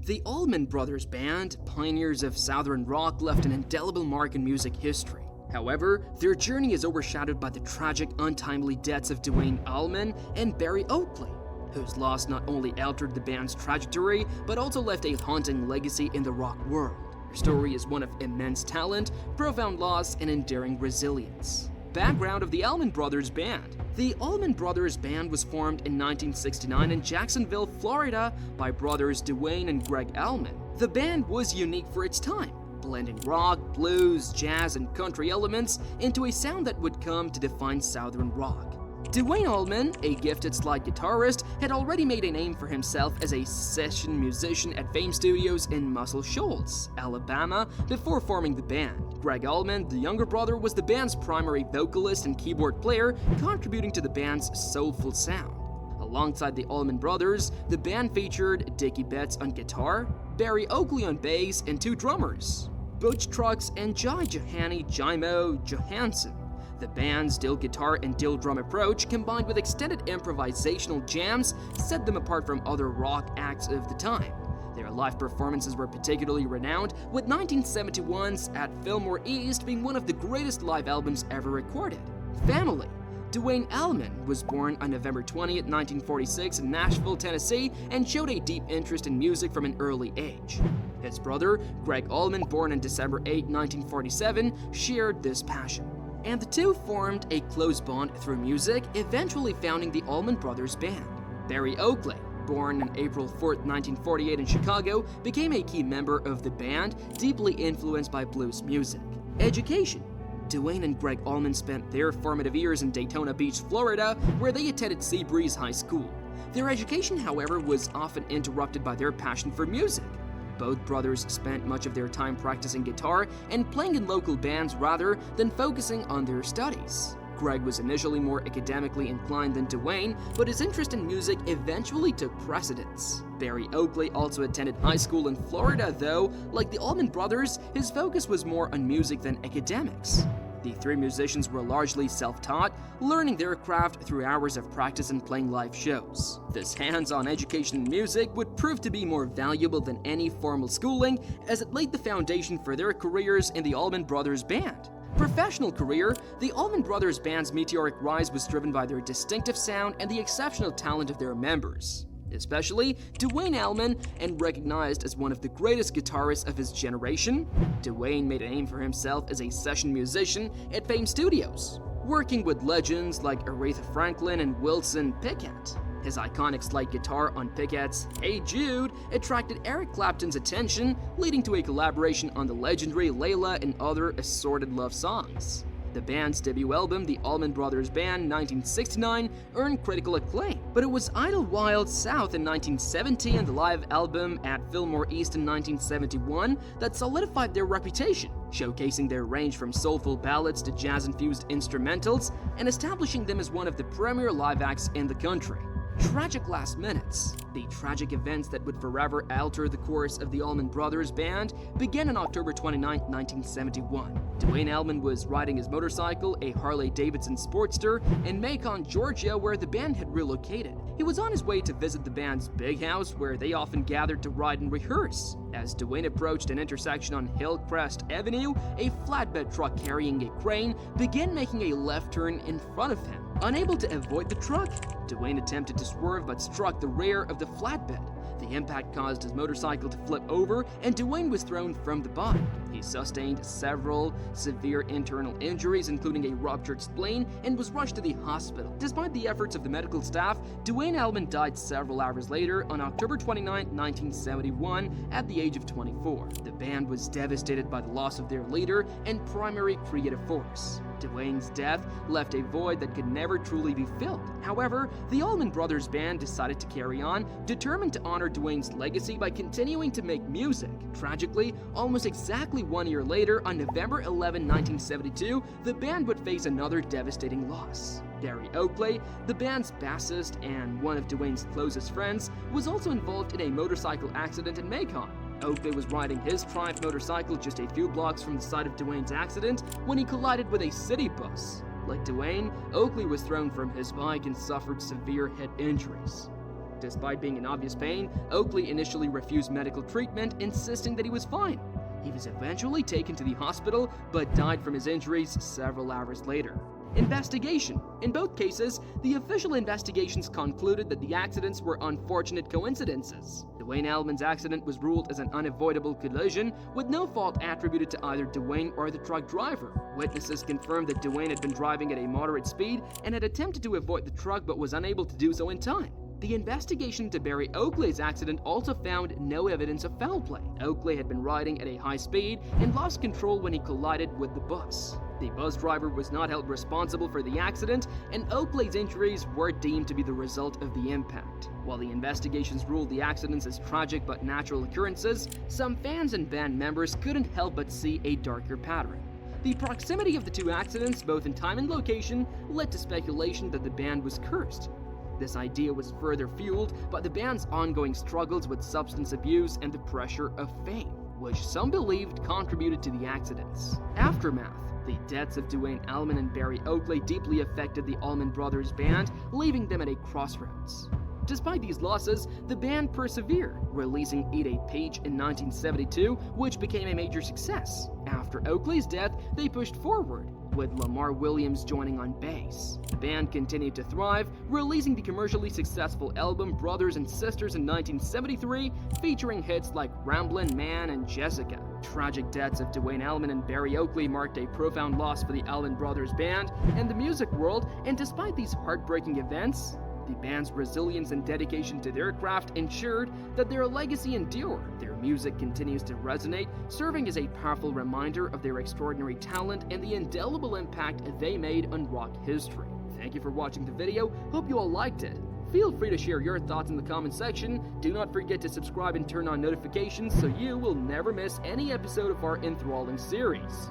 The Allman Brothers Band, pioneers of Southern rock, left an indelible mark in music history. However, their journey is overshadowed by the tragic, untimely deaths of Duane Allman and Barry Oakley, whose loss not only altered the band's trajectory, but also left a haunting legacy in the rock world. Their story is one of immense talent, profound loss, and enduring resilience. Background of the Allman Brothers Band. The Allman Brothers Band was formed in 1969 in Jacksonville, Florida by brothers Duane and Greg Allman. The band was unique for its time, blending rock, blues, jazz, and country elements into a sound that would come to define Southern rock. Duane Allman, a gifted slide guitarist, had already made a name for himself as a session musician at Fame Studios in Muscle Shoals, Alabama, before forming the band. Greg Allman, the younger brother, was the band's primary vocalist and keyboard player, contributing to the band's soulful sound. Alongside the Allman Brothers, the band featured Dickie Betts on guitar, Barry Oakley on bass, and two drummers, Butch Trucks and Jai Johanny Jimo Johansson. The band's dual guitar and dual drum approach, combined with extended improvisational jams, set them apart from other rock acts of the time. Their live performances were particularly renowned, with 1971's At Fillmore East being one of the greatest live albums ever recorded. Family. Duane Allman was born on November 20, 1946 in Nashville, Tennessee, and showed a deep interest in music from an early age. His brother, Greg Allman, born on December 8, 1947, shared this passion, and the two formed a close bond through music, eventually founding the Allman Brothers Band. Barry Oakley, born on April 4, 1948 in Chicago, became a key member of the band, deeply influenced by blues music. Education. Duane and Greg Allman spent their formative years in Daytona Beach, Florida, where they attended Seabreeze High School. Their education, however, was often interrupted by their passion for music. Both brothers spent much of their time practicing guitar and playing in local bands rather than focusing on their studies. Greg was initially more academically inclined than Duane, but his interest in music eventually took precedence. Barry Oakley also attended high school in Florida, though, like the Allman Brothers, his focus was more on music than academics. The three musicians were largely self-taught, learning their craft through hours of practice and playing live shows. This hands-on education in music would prove to be more valuable than any formal schooling, as it laid the foundation for their careers in the Allman Brothers Band. Professional career. The Allman Brothers Band's meteoric rise was driven by their distinctive sound and the exceptional talent of their members, especially Duane Allman, and recognized as one of the greatest guitarists of his generation. Duane made a name for himself as a session musician at Fame Studios, working with legends like Aretha Franklin and Wilson Pickett. His iconic slide guitar on Pickett's Hey Jude attracted Eric Clapton's attention, leading to a collaboration on the legendary Layla and other assorted love songs. The band's debut album, The Allman Brothers Band, 1969, earned critical acclaim, but it was Idlewild South in 1970 and the live album At Fillmore East in 1971 that solidified their reputation, showcasing their range from soulful ballads to jazz-infused instrumentals and establishing them as one of the premier live acts in the country. Tragic last minutes. The tragic events that would forever alter the course of the Allman Brothers Band began on October 29, 1971. Duane Allman was riding his motorcycle, a Harley-Davidson Sportster, in Macon, Georgia, where the band had relocated. He was on his way to visit the band's big house, where they often gathered to ride and rehearse. As Duane approached an intersection on Hillcrest Avenue, a flatbed truck carrying a crane began making a left turn in front of him. Unable to avoid the truck, Duane attempted to swerve but struck the rear of the flatbed. The impact caused his motorcycle to flip over, and Duane was thrown from the bike. He sustained several severe internal injuries, including a ruptured spleen, and was rushed to the hospital. Despite the efforts of the medical staff, Duane Allman died several hours later on October 29, 1971, at the age of 24. The band was devastated by the loss of their leader and primary creative force. Duane's death left a void that could never truly be filled. However, the Allman Brothers Band decided to carry on, determined to honor Duane's legacy by continuing to make music. Tragically, almost exactly 1 year later, on November 11, 1972, the band would face another devastating loss. Barry Oakley, the band's bassist and one of Duane's closest friends, was also involved in a motorcycle accident in Macon. Oakley was riding his Triumph motorcycle just a few blocks from the site of Duane's accident when he collided with a city bus. Like Duane, Oakley was thrown from his bike and suffered severe head injuries. Despite being in obvious pain, Oakley initially refused medical treatment, insisting that he was fine. He was eventually taken to the hospital, but died from his injuries several hours later. Investigation. In both cases, the official investigations concluded that the accidents were unfortunate coincidences. Duane Allman's accident was ruled as an unavoidable collision, with no fault attributed to either Duane or the truck driver. Witnesses confirmed that Duane had been driving at a moderate speed and had attempted to avoid the truck but was unable to do so in time. The investigation into Barry Oakley's accident also found no evidence of foul play. Oakley had been riding at a high speed and lost control when he collided with the bus. The bus driver was not held responsible for the accident, and Oakley's injuries were deemed to be the result of the impact. While the investigations ruled the accidents as tragic but natural occurrences, some fans and band members couldn't help but see a darker pattern. The proximity of the two accidents, both in time and location, led to speculation that the band was cursed. This idea was further fueled by the band's ongoing struggles with substance abuse and the pressure of fame, which some believed contributed to the accidents. Aftermath. The deaths of Duane Allman and Barry Oakley deeply affected the Allman Brothers band, leaving them at a crossroads. Despite these losses, the band persevered, releasing Eat a Peach in 1972, which became a major success. After Oakley's death, they pushed forward, with Lamar Williams joining on bass. The band continued to thrive, releasing the commercially successful album Brothers and Sisters in 1973, featuring hits like Ramblin' Man and Jessica. Tragic deaths of Duane Allman and Barry Oakley marked a profound loss for the Allman Brothers band and the music world, and despite these heartbreaking events, the band's resilience and dedication to their craft ensured that their legacy endured. Their music continues to resonate, serving as a powerful reminder of their extraordinary talent and the indelible impact they made on rock history. Thank you for watching the video. Hope you all liked it. Feel free to share your thoughts in the comment section. Do not forget to subscribe and turn on notifications so you will never miss any episode of our enthralling series.